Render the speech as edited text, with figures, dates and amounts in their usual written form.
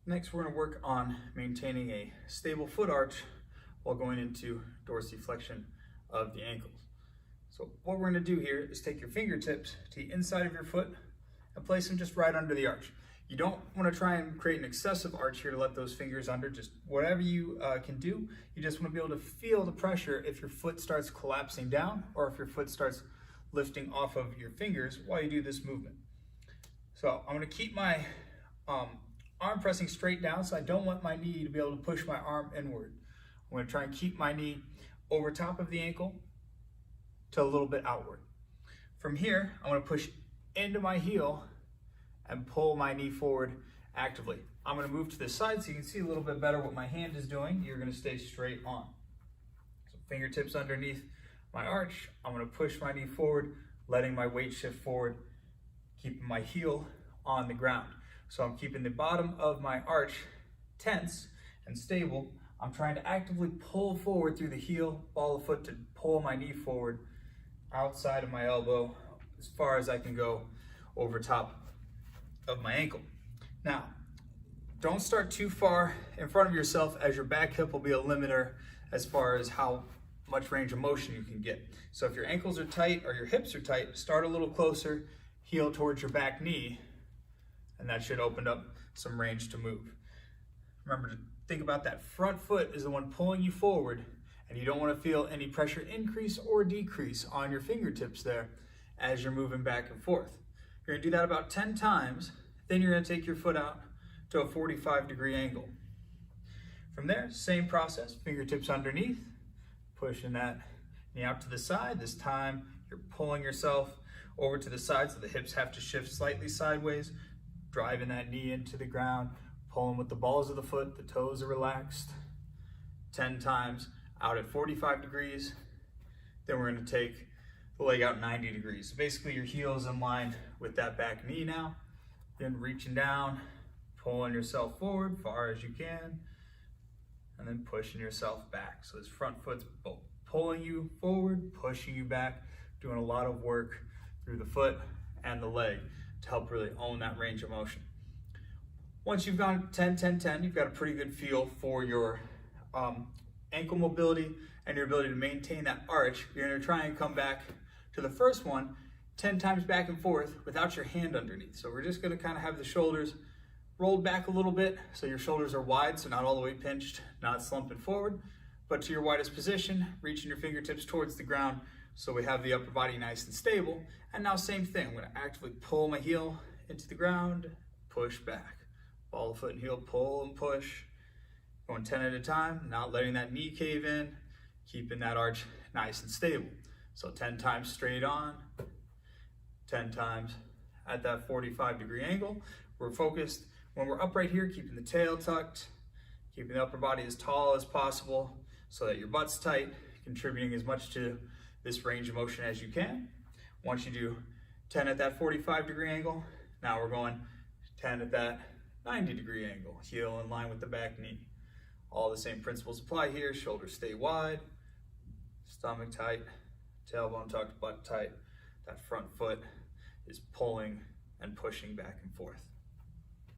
Next, we're going to work on maintaining a stable foot arch while going into dorsiflexion of the ankles. So what we're going to do here is take your fingertips to the inside of your foot and place them just right under the arch. You don't want to try and create an excessive arch here to let those fingers under. Just whatever you can do, you just want to be able to feel the pressure if your foot starts collapsing down or if your foot starts lifting off of your fingers while you do this movement. So I'm going to keep my arm pressing straight down, so I don't want my knee to be able to push my arm inward. I'm going to try and keep my knee over top of the ankle to a little bit outward. From here, I'm going to push into my heel and pull my knee forward actively. I'm going to move to the side so you can see a little bit better what my hand is doing. You're going to stay straight on. So fingertips underneath my arch. I'm going to push my knee forward, letting my weight shift forward, keeping my heel on the ground. So I'm keeping the bottom of my arch tense and stable. I'm trying to actively pull forward through the heel, ball of foot to pull my knee forward outside of my elbow as far as I can go over top of my ankle. Now, don't start too far in front of yourself, as your back hip will be a limiter as far as how much range of motion you can get. So if your ankles are tight or your hips are tight, start a little closer, heel towards your back knee, and that should open up some range to move. Remember to think about that front foot is the one pulling you forward, and you don't want to feel any pressure increase or decrease on your fingertips there as you're moving back and forth. You're going to do that about 10 times, then you're going to take your foot out to a 45-degree angle. From there, same process, fingertips underneath, pushing that knee out to the side. This time you're pulling yourself over to the side so the hips have to shift slightly sideways, driving that knee into the ground, pulling with the balls of the foot, the toes are relaxed. 10 times out at 45 degrees. Then we're going to take the leg out 90 degrees. So basically your heel is in line with that back knee now. Then reaching down, pulling yourself forward far as you can, and then pushing yourself back. So this front foot's both pulling you forward, pushing you back, doing a lot of work through the foot and the leg to help really own that range of motion. Once you've gone 10, 10, 10, you've got a pretty good feel for your ankle mobility and your ability to maintain that arch. You're going to try and come back to the first one 10 times back and forth without your hand underneath. So we're just going to kind of have the shoulders rolled back a little bit so your shoulders are wide, so not all the way pinched, not slumping forward, but to your widest position, reaching your fingertips towards the ground so we have the upper body nice and stable. And now same thing, I'm going to actively pull my heel into the ground, push back. Ball of foot and heel, pull and push. Going 10 at a time, not letting that knee cave in, keeping that arch nice and stable. So 10 times straight on, 10 times at that 45-degree angle. We're focused when we're upright here, keeping the tail tucked, keeping the upper body as tall as possible so that your butt's tight, contributing as much to this range of motion as you can. Once you do 10 at that 45-degree angle, now we're going 10 at that 90-degree angle, heel in line with the back knee. All the same principles apply here. Shoulders stay wide, stomach tight, tailbone tucked, butt tight. That front foot is pulling and pushing back and forth.